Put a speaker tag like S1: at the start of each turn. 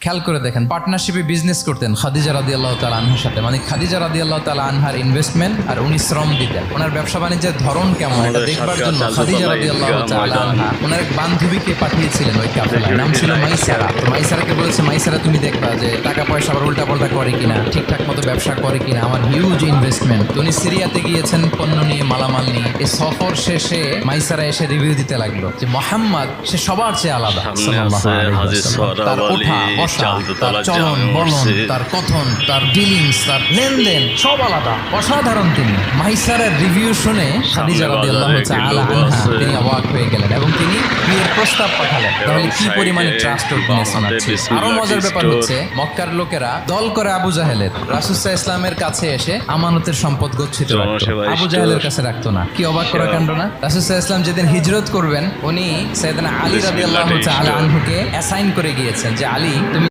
S1: খেয়াল করে দেখেন, পার্টনারশিপে বিজনেস করতেন খাদিজা রাদিয়াল্লাহু তাআলা আনহার সাথে, মানে খাদিজা রাদিয়াল্লাহু তাআলা আনহার ইনভেস্টমেন্ট আর উনি শ্রম দিতেন। ওনার ব্যবসা বাণিজ্যের ধরন কেমন এটা দেখবার জন্য খাদিজা রাদিয়াল্লাহু তাআলা আনহা ওনার এক বান্ধবীকে পাঠিয়েছিলেন ওই কাফেলায়, নাম ছিল মাইসারা। তো মাইসারাকে বলেছে, মাইসারা তুমি দেখবা যে টাকা পয়সা আবার উল্টাপাল্টা করে কিনা, ঠিকঠাক মতো ব্যবসা করে কিনা, আমার হিউজ ইনভেস্টমেন্ট। তো উনি সিরিয়াতে গিয়েছেন পণ্য নিয়ে, মালামাল নিয়ে। এই সফর শেষে মাইসারা এসে রিভিউ দিতে লাগলো যে মোহাম্মদ সে সবার চেয়ে আলাদা। তার ওঠা বসা, তার চলন বলন, তার কথন, তার ডিলিংস, তার লেনদেন সব আলাদা, অসাধারণ তিনি। মাইসারার রিভিউ শুনে খাদিজা রাদিয়াল্লাহু তাআলা আনহা তিনি অবাক হয়ে গেলেন এবং তিনি বিয়ের প্রস্তাব পাঠালেন। তাহলে কি পরিমাণে ট্রাস্টওয়ার্থনেস ওনার ছিল। আরো মজার ব্যাপার হচ্ছে, মক্কার লোকেরা দল করে আবু জাহেলের রাসূল সাল্লাল্লাহু আলাইহি ওয়াসাল্লামের কাছে এসে আমানতের সম্পদ গচ্ছিত রাখতো, আবু জাহেলের কাছে রাখতো না। কি অবাক করা কাণ্ড না। রাসূল সাল্লাল্লাহু আলাইহি ওয়াসাল্লাম যেদিন হিজরত করবেন, উনি সাইয়েদনা আলী রাদিয়াল্লাহু তাআলা আনহুকে অ্যাসাইন করে গিয়েছেন যে আলী তুমি